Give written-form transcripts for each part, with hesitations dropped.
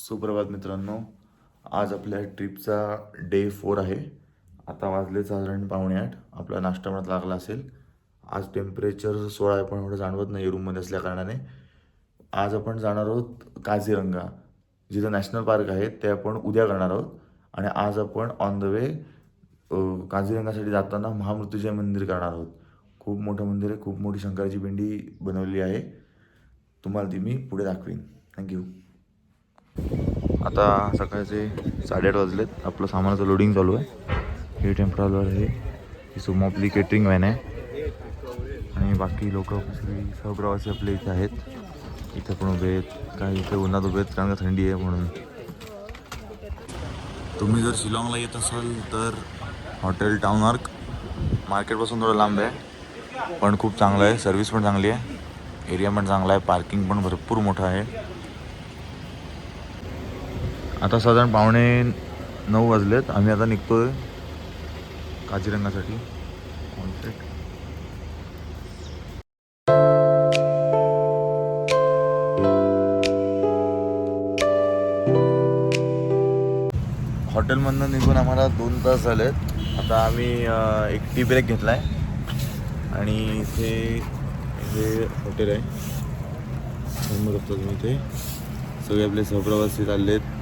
सुप्रभात मित्रांनो. आज आपल्या ट्रिपचा डे 4 आहे. आता वाजले साधारण 7:45. आपला नाश्ता म्हणत लागला असेल. आज टेम्परेचर 16 आहे पण एवढं जाणवत नाही रूममध्ये असल्या कारणाने. आज आपण जाणार आहोत काझीरंगा, जिथं नॅशनल पार्क आहे ते आपण उद्या करणार आहोत. आणि आज आपण ऑन द वे काझीरंगासाठी जाताना महामृत्युंजय मंदिर करणार आहोत. खूप मोठं मंदिर आहे, खूप मोठी शंकराची पिंडी बनवली आहे. तुम्हाला ती मी पुढे दाखवीन. थँक्यू. आता सकाळचे 8:30 वाजलेत. आपलं सामानाचं लोडिंग चालू आहे. हे टेम्परवालर आहे, ही सुमो आपली केटरिंग व्हॅन आहे आणि बाकी लोक सगळी सहप्रवासी आपले इथे आहेत. इथे पण उभे आहेत, काही इथे उन्हात उभे आहेत कारण का थंडी आहे म्हणून. तुम्ही जर शिलाँगला येत असाल तर हॉटेल टाउन आर्क मार्केटपासून थोडं लांब आहे पण खूप चांगलं आहे. सर्विस पण चांगली आहे, एरिया पण चांगला आहे, पार्किंग पण भरपूर मोठं आहे. आता साधारण 8:45 वाजलेत. आम्ही आता निघतोय काझीरंगासाठी. हॉटेलमधनं निघून आम्हाला 2 तास झालेत. आता आम्ही एक टी ब्रेक घेतला आहे आणि इथे हे हॉटेल आहे. समोर बघतो तुम्ही, इथे सगळे आपले सहप्रवासी चाललेत.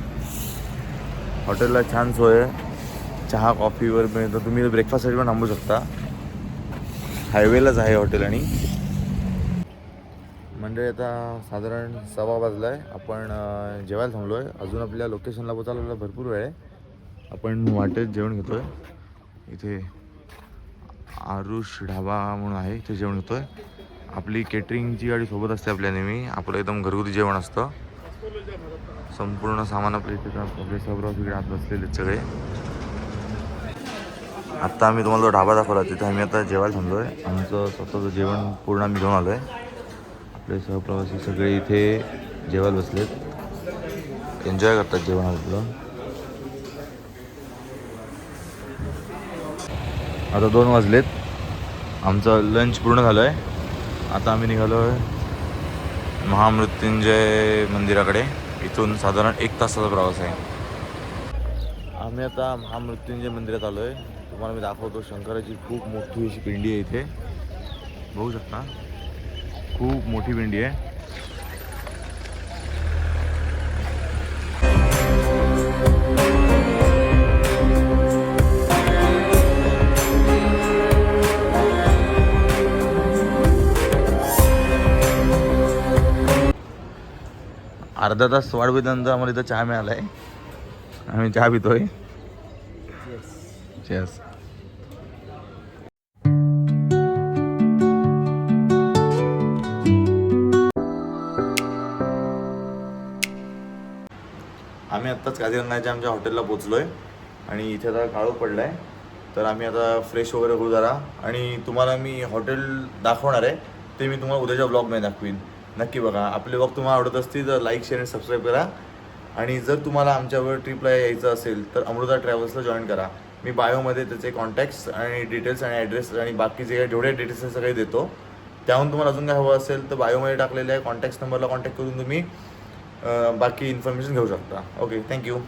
हॉटेलला छान सोय आहे, चहा कॉफीवर मिळतं. तुम्ही ब्रेकफास्टसाठी पण थांबू शकता. हायवेलाच आहे हॉटेल. आणि म्हणजे आता साधारण 6:15 वाजला आहे. आपण जेवायला थांबलो आहे. अजून आपल्या लोकेशनला पोचायला भरपूर वेळ आहे. आपण वाटेत जेवण घेतो आहे. इथे आरुष ढाबा म्हणून आहे, इथे जेवण घेतो आहे. आपली केटरिंगची गाडी सोबत असते आपल्या नेहमी. आपलं एकदम घरगुती जेवण असतं. संपूर्ण सामान आपल्या इथे आपले सहप्रवासी आत बसलेले सगळे. आत्ता आम्ही तुम्हाला जो ढाबा दाखवला तिथे आम्ही आता जेवायला थांबलो आहे. आमचं स्वतःचं जेवण पूर्ण आम्ही घेऊन आलो आहे. आपले सहप्रवासी सगळे इथे जेवायला बसलेत, एन्जॉय करतात जेवण आपलं. आता 2 वाजलेत. आमचं लंच पूर्ण झालं आहे. आता आम्ही निघालो आहे महामृत्युंजय मंदिराकडे. इथून साधारण 1 तासाचा प्रवास आहे. आम्ही आता महामृत्युंजय मंदिरात आलो आहे. तुम्हाला मी दाखवतो. शंकराची खूप मोठी अशी पिंडी आहे इथे, बघू शकता. खूप मोठी पिंडी आहे. अर्धा तास वाट बघितल्यानंतर आम्हाला इथं चहा मिळाला आहे. आम्ही चहा पितोय. चेस. आम्ही आत्ताच काझीरंगाच्या आमच्या हॉटेलला पोचलो आहे आणि इथे आता काळोख पडला आहे. तर आम्ही आता फ्रेश वगैरे होऊ जरा आणि तुम्हाला मी हॉटेल दाखवणार आहे. ते मी तुम्हाला उद्याच्या ब्लॉगमध्ये दाखवीन. नक्की बघा. आपले ब्लॉग तुम्हाला आवडत असतील तर लाईक, शेअर आणि सबस्क्राईब करा. आणि जर तुम्हाला आमच्यावर ट्रिपला यायचं असेल तर अमृता ट्रॅव्हल्सला जॉईन करा. मी बायोमध्ये त्याचे कॉन्टॅक्ट्स आणि डिटेल्स आणि ॲड्रेस आणि बाकीचे काही जेवढे डिटेल्स सगळे देतो. त्याहून तुम्हाला अजून काय हवं असेल तर बायोमध्ये टाकलेल्या कॉन्टॅक्ट नंबरला कॉन्टॅक्ट करून तुम्ही बाकी इन्फॉर्मेशन घेऊ शकता. Okay, thank you.